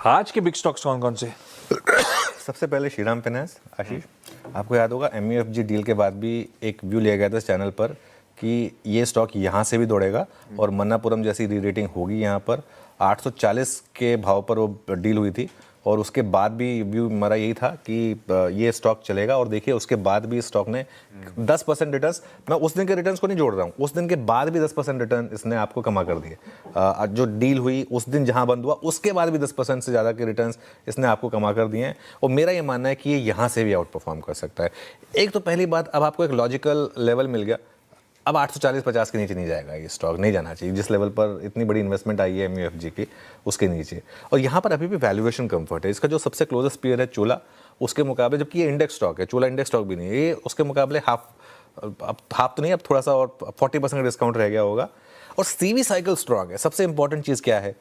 आज के big stocks कौन कौन से? सबसे पहले श्रीराम फाइनेंस। आशीष, आपको याद होगा MUFG डील के बाद भी एक व्यू लिया गया था इस चैनल पर कि ये स्टॉक यहाँ से भी दौड़ेगा और मन्नापुरम जैसी री रेटिंग होगी यहाँ पर। 840 के भाव पर वो डील हुई थी और उसके बाद भी व्यू हमारा यही था कि ये स्टॉक चलेगा। और देखिए उसके बाद भी स्टॉक ने 10% रिटर्न्स, मैं उस दिन के रिटर्न्स को नहीं जोड़ रहा हूँ, उस दिन के बाद भी 10% रिटर्न इसने आपको कमा कर दिए। जो डील हुई उस दिन जहाँ बंद हुआ उसके बाद भी 10% से ज़्यादा के रिटर्न्स इसने आपको कमा कर दिए हैं। और मेरा ये मानना है कि ये यहाँ से भी आउट परफॉर्म कर सकता है। एक तो पहली बात, अब आपको एक लॉजिकल लेवल मिल गया। अब 840-50 के नीचे नहीं जाएगा ये स्टॉक, नहीं जाना चाहिए। जिस लेवल पर इतनी बड़ी इन्वेस्टमेंट आई है MUFG की, उसके नीचे। और यहाँ पर अभी भी वैल्यूएशन कंफर्ट है। इसका जो सबसे क्लोजेस्ट पीयर है चोला, उसके मुकाबले, जबकि ये इंडेक्स स्टॉक है, चोला इंडेक्स स्टॉक भी नहीं है, ये उसके मुकाबले हाफ तो नहीं, अब थोड़ा सा और 40% डिस्काउंट रह गया होगा। और CV साइकिल स्ट्रॉन्ग है। सबसे इंपॉर्टेंट चीज़ क्या है,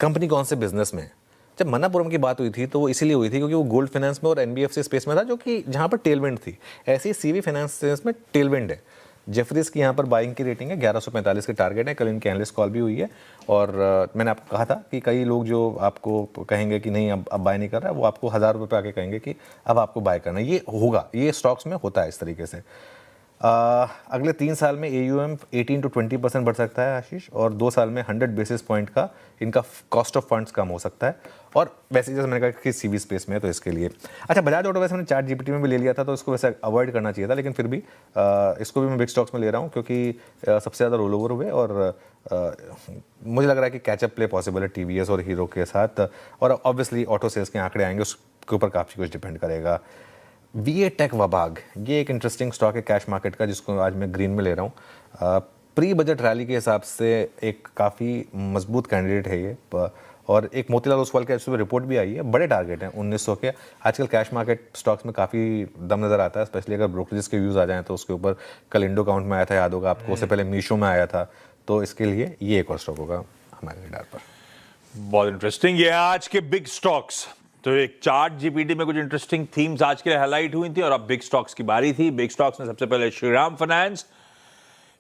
कंपनी कौन से बिजनेस में है। जब मन्नापुरम की बात हुई थी तो वो इसीलिए हुई थी क्योंकि वो गोल्ड फाइनेंस में और NBFC स्पेस में था, जो कि जहाँ पर टेलविंड थी। ऐसे ही CV फाइनेंस में टेलविंड है। जेफरीज की यहाँ पर बाइंग की रेटिंग है, 1145 के टारगेट है। कल इनकी एनालिस्ट कॉल भी हुई है और मैंने आपको कहा था कि कई लोग जो आपको कहेंगे कि नहीं अब बाय नहीं कर रहा है, वो आपको 1000 रुपये पे आके कहेंगे कि अब आपको बाय करना है। ये होगा, ये स्टॉक्स में होता है इस तरीके से। अगले 3 साल में AUM 18 to 20% बढ़ सकता है आशीष, और 2 साल में 100 बेसिस पॉइंट का इनका कॉस्ट ऑफ फंड्स कम हो सकता है। और वैसे जैसे मैंने कहा कि CV स्पेस में है तो इसके लिए अच्छा। बजाज ऑटो वैसे मैंने ChatGPT में भी ले लिया था तो इसको वैसे अवॉइड करना चाहिए था, लेकिन फिर भी इसको भी मैं बिग स्टॉक्स में ले रहा हूँ क्योंकि सबसे ज़्यादा रोल ओवर हुए और मुझे लग रहा है कि कैचअप प्ले पॉसिबल है TVS और हीरो के साथ। और ऑब्वियसली ऑटो सेल्स के आंकड़े आएंगे, उसके ऊपर काफ़ी कुछ डिपेंड करेगा। VA टेक वबाग, ये एक इंटरेस्टिंग स्टॉक है कैश मार्केट का, जिसको आज मैं ग्रीन में ले रहा हूँ। प्री बजट रैली के हिसाब से एक काफ़ी मजबूत कैंडिडेट है ये। और एक मोतीलाल ओसवाल के इसमें रिपोर्ट भी आई है, बड़े टारगेट हैं 1900 के। आजकल कैश मार्केट स्टॉक्स में काफ़ी दम नज़र आता है, स्पेशली अगर ब्रोकरेज के व्यूज़ आ जाएँ तो उसके ऊपर कल इंडो काउंट में आया था, याद होगा आपको, उससे पहले मीशो में आया था। तो इसके लिए ये एक और स्टॉक होगा हमारे रडार पर। बहुत इंटरेस्टिंग ये है आज के बिग स्टॉक्स। तो एक ChatGPT में कुछ इंटरेस्टिंग थीम्स आज के लिए हाईलाइट हुई थी और अब बिग स्टॉक्स की बारी थी। बिग स्टॉक्स में सबसे पहले श्रीराम फाइनेंस।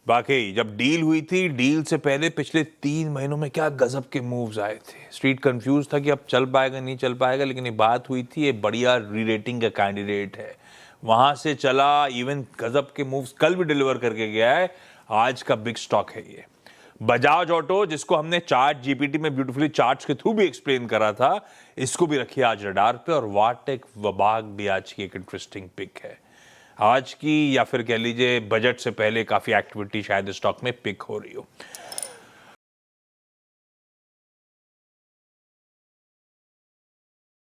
बाकी जब डील हुई थी, डील से पहले पिछले 3 महीनों में क्या गजब के मूव्स आए थे। स्ट्रीट कंफ्यूज था कि अब चल पाएगा नहीं चल पाएगा, लेकिन ये बात हुई थी, ये बढ़िया री रेटिंग का कैंडिडेट है, वहां से चला। इवन गजब के मूव्स कल भी डिलीवर करके गया है। आज का बिग स्टॉक है ये बजाज ऑटो, जिसको हमने ChatGPT में ब्यूटीफुली चार्ट्स के थ्रू भी एक्सप्लेन करा था, इसको भी रखिए आज रडार पे। और वाटेक वबाग भी आज की एक इंटरेस्टिंग पिक है आज की, या फिर कह लीजिए बजट से पहले काफी एक्टिविटी शायद स्टॉक में पिक हो रही हो।